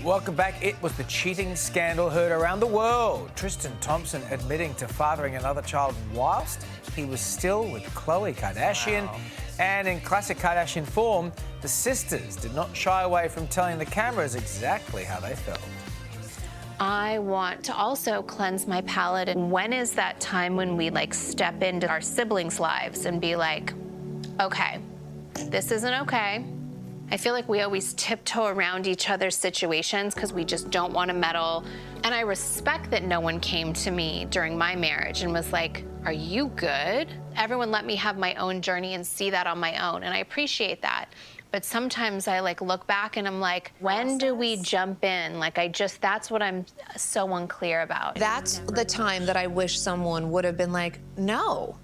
Welcome back. It was the cheating scandal heard around the world. Tristan Thompson admitting to fathering another child whilst he was still with Khloe Kardashian. Wow. And in classic Kardashian form, the sisters did not shy away from telling the cameras exactly how they felt. I want to also cleanse my palate. And when is that time when we step into our siblings' lives and be like, okay, this isn't okay. I feel like we always tiptoe around each other's situations because we just don't want to meddle. And I respect that no one came to me during my marriage and was like, are you good? Everyone let me have my own journey and see that on my own, and I appreciate that. But sometimes I look back and I'm like, when do we jump in? That's what I'm so unclear about. That's the time that I wish someone would have been like, no.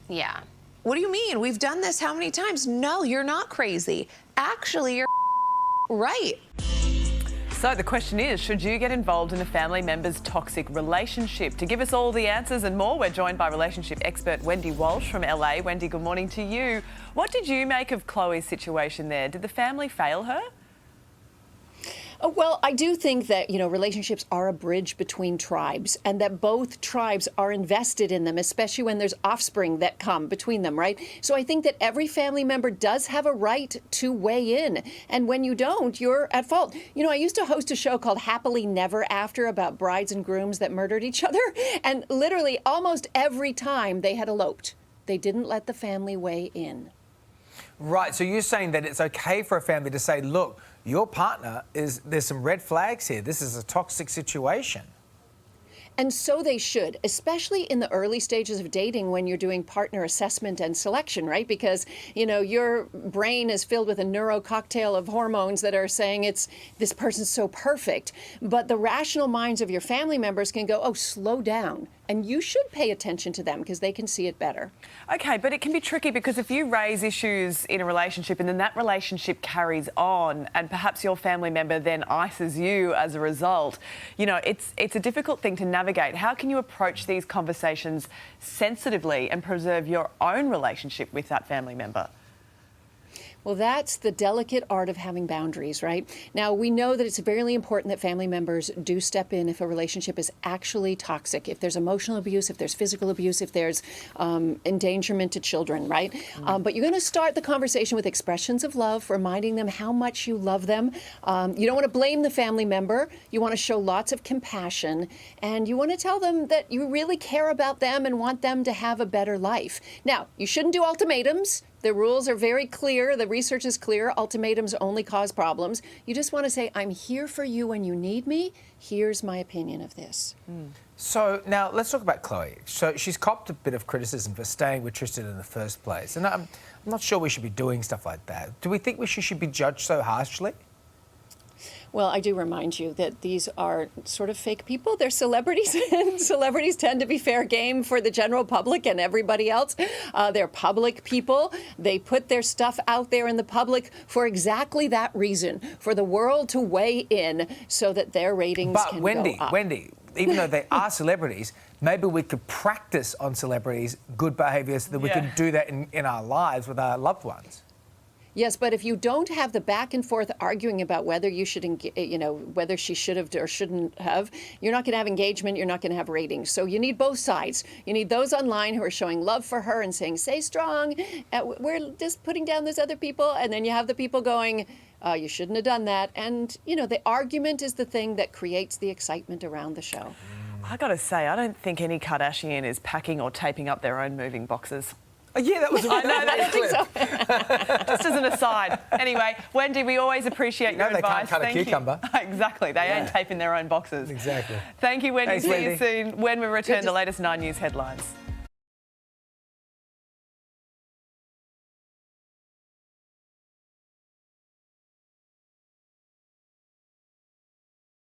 Yeah. What do you mean? We've done this how many times? No, you're not crazy. Actually, you're right. So the question is, should you get involved in a family member's toxic relationship? To give us all the answers and more, we're joined by relationship expert Wendy Walsh from LA. Wendy, good morning to you. What did you make of Khloe's situation there? Did the family fail her? Well, I do think that, relationships are a bridge between tribes and that both tribes are invested in them, especially when there's offspring that come between them, right? So I think that every family member does have a right to weigh in. And when you don't, you're at fault. I used to host a show called Happily Never After about brides and grooms that murdered each other. And literally almost every time they had eloped, they didn't let the family weigh in. Right, so you're saying that it's okay for a family to say, look, your partner there's some red flags here. This is a toxic situation. And so they should, especially in the early stages of dating when you're doing partner assessment and selection, right? Because, your brain is filled with a neuro cocktail of hormones that are saying this person's so perfect. But the rational minds of your family members can go, oh, slow down. And you should pay attention to them because they can see it better. Okay, but it can be tricky because if you raise issues in a relationship and then that relationship carries on and perhaps your family member then ices you as a result, it's a difficult thing to navigate. How can you approach these conversations sensitively and preserve your own relationship with that family member? Well, that's the delicate art of having boundaries, right? Now, we know that it's very important that family members do step in if a relationship is actually toxic, if there's emotional abuse, if there's physical abuse, if there's endangerment to children, right? But you're going to start the conversation with expressions of love, reminding them how much you love them. You don't want to blame the family member. You want to show lots of compassion, and you want to tell them that you really care about them and want them to have a better life. Now, you shouldn't do ultimatums. The rules are very clear. The research is clear. Ultimatums only cause problems. You just want to say, I'm here for you when you need me. Here's my opinion of this. So now let's talk about Khloe. So she's copped a bit of criticism for staying with Tristan in the first place. And I'm not sure we should be doing stuff like that. Do we think she should be judged so harshly? Well, I do remind you that these are sort of fake people. They're celebrities, and celebrities tend to be fair game for the general public and everybody else. They're public people. They put their stuff out there in the public for exactly that reason, for the world to weigh in so that their ratings can go up. But Wendy, even though they are celebrities, maybe we could practice on celebrities good behaviour so that we can do that in our lives with our loved ones. Yes, but if you don't have the back and forth arguing about whether you should, whether she should have or shouldn't have, you're not going to have engagement, you're not going to have ratings. So you need both sides. You need those online who are showing love for her and saying, stay strong, we're just putting down those other people. And then you have the people going, you shouldn't have done that. And, the argument is the thing that creates the excitement around the show. I got to say, I don't think any Kardashian is packing or taping up their own moving boxes. Oh, yeah, that was a clip. So. Just as an aside. Anyway, Wendy, we always appreciate your advice. They can't cut a cucumber. Exactly. They ain't taping their own boxes. Exactly. Thank you, Wendy. Thanks, See Wendy. you soon when we return the latest 9 News headlines.